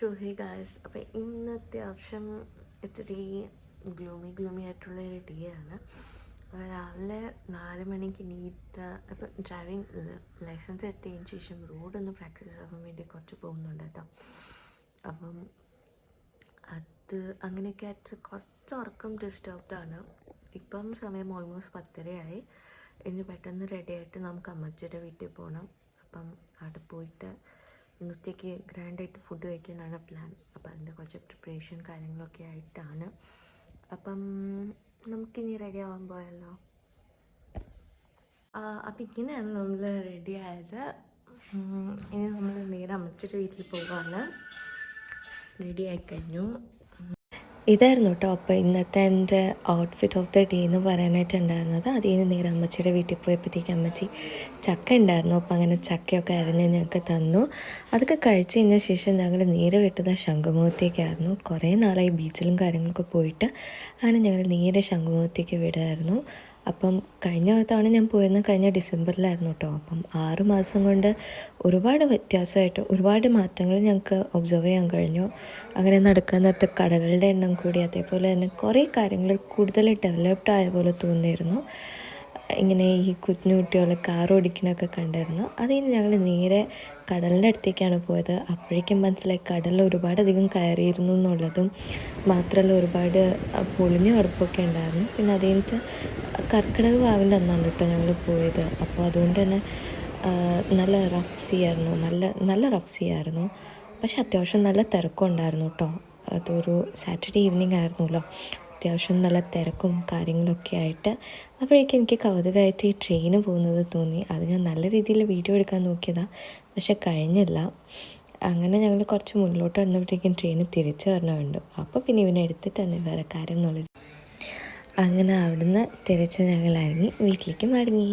So hey guys, അപ്പോൾ ഇന്ന് അത്യാവശ്യം ഇത്തിരി ഗ്ലൂമി ആയിട്ടുള്ളൊരു ഡേ ആണ്. അപ്പോൾ രാവിലെ 4 മണിക്ക് എണീറ്റ് ഇപ്പം ഡ്രൈവിംഗ് ലൈസൻസ് എടുത്തതിന് ശേഷം റോഡൊന്ന് പ്രാക്ടീസ് ആകാൻ വേണ്ടി കുറച്ച് പോകുന്നുണ്ട് കേട്ടോ. അപ്പം അത് അങ്ങനെയൊക്കെ ആയിട്ട് കുറച്ച് ഉറക്കം ഡിസ്റ്റർബ്ഡാണ്. ഇപ്പം സമയം ഓൾമോസ്റ്റ് 10:30 ഇനി പെട്ടെന്ന് റെഡി ആയിട്ട് നമുക്ക് അമ്മച്ചിയുടെ വീട്ടിൽ പോകണം. അപ്പം അവിടെ പോയിട്ട് ഉച്ചയ്ക്ക് ഗ്രാൻഡായിട്ട് ഫുഡ് കഴിക്കാനാണ് പ്ലാൻ. അപ്പം അതിൻ്റെ കുറച്ച് പ്രിപ്പറേഷൻ കാര്യങ്ങളൊക്കെ ആയിട്ടാണ്. അപ്പം നമുക്കിനി റെഡി ആവാൻ പോയല്ലോ. അപ്പം ഇങ്ങനെയാണ് നമ്മൾ റെഡി ആയത്. ഇനി നമ്മൾ നേരെ അമ്മച്ചിയുടെ വീട്ടിൽ പോകാണ്. റെഡി ആയിക്കഴിഞ്ഞു. ഇതായിരുന്നു കേട്ടോ അപ്പോൾ ഇന്നത്തെ എൻ്റെ ഔട്ട്ഫിറ്റ് ഓഫ് ദ ഡേ എന്ന് പറയാനായിട്ടുണ്ടായിരുന്നത്. അതിൽ നിന്ന് നേരെ അമ്മച്ചിയുടെ വീട്ടിൽ പോയപ്പോഴത്തേക്ക് അമ്മച്ചി ചക്ക ഉണ്ടായിരുന്നു. അപ്പോൾ അങ്ങനെ ചക്കയൊക്കെ അരിഞ്ഞ് ഞങ്ങൾക്ക് തന്നു. അതൊക്കെ കഴിച്ച് കഴിഞ്ഞ ശേഷം ഞങ്ങൾ നേരെ വിട്ടത് ശംഖുമുഖത്തേക്കായിരുന്നു. കുറേ നാളായി ബീച്ചിലും കാര്യങ്ങളൊക്കെ പോയിട്ട് അങ്ങനെ ഞങ്ങൾ നേരെ ശംഖുമുഖത്തേക്ക് വിടുമായിരുന്നു. അപ്പം കഴിഞ്ഞ തവണ ഞാൻ പോയിരുന്നത് കഴിഞ്ഞ ഡിസംബറിലായിരുന്നു കേട്ടോ. അപ്പം 6 മാസം കൊണ്ട് ഒരുപാട് വ്യത്യാസമായിട്ട് ഒരുപാട് മാറ്റങ്ങൾ ഞങ്ങൾക്ക് ഒബ്സർവ് ചെയ്യാൻ കഴിഞ്ഞു. അങ്ങനെ നടക്കാൻ നേരത്തെ കടകളുടെ എണ്ണം കൂടി, അതേപോലെ തന്നെ കുറേ കാര്യങ്ങൾ കൂടുതൽ ഡെവലപ്ഡ് ആയ പോലെ തോന്നിയിരുന്നു. ഇങ്ങനെ ഈ കുഞ്ഞു കുട്ടികൾ കാർ ഓടിക്കണമൊക്കെ കണ്ടായിരുന്നു. അതിന് ഞങ്ങൾ നേരെ കടലിൻ്റെ അടുത്തേക്കാണ് പോയത്. അപ്പോഴേക്കും മനസ്സിലായി കടലിൽ ഒരുപാടധികം കയറിയിരുന്നു എന്നുള്ളതും മാത്രമല്ല ഒരുപാട് പൊളിഞ്ഞ ഉറപ്പൊക്കെ ഉണ്ടായിരുന്നു. പിന്നെ അത് കഴിഞ്ഞിട്ട് കർക്കിടക വാവിൻ്റെ അന്നാണ് കേട്ടോ ഞങ്ങൾ പോയത്. അപ്പോൾ അതുകൊണ്ട് തന്നെ നല്ല റഫ് സീ ആയിരുന്നു, നല്ല റഫ് സീ ആയിരുന്നു. പക്ഷെ അത്യാവശ്യം നല്ല തിരക്കും ഉണ്ടായിരുന്നു കേട്ടോ. അതൊരു സാറ്റർഡേ ഈവനിങ് ആയിരുന്നല്ലോ. അത്യാവശ്യം നല്ല തിരക്കും കാര്യങ്ങളൊക്കെ ആയിട്ട് അപ്പോഴേക്കും എനിക്ക് കൗതുകമായിട്ട് ഈ ട്രെയിന് പോകുന്നത് തോന്നി. അത് ഞാൻ നല്ല രീതിയിൽ വീഡിയോ എടുക്കാൻ നോക്കിയതാണ്, പക്ഷെ കഴിഞ്ഞില്ല. അങ്ങനെ ഞങ്ങൾ കുറച്ച് മുന്നിലോട്ട് വന്നപ്പോഴേക്കും ട്രെയിന് തിരിച്ചു വരണമുണ്ട്. അപ്പോൾ പിന്നെ ഇവനെ എടുത്തിട്ട് തന്നെ വേറെ കാര്യം എന്നുള്ളത്. അങ്ങനെ അവിടുന്ന് തിരിച്ച് ഞങ്ങൾ ഇറങ്ങി വീട്ടിലേക്ക് മടങ്ങി.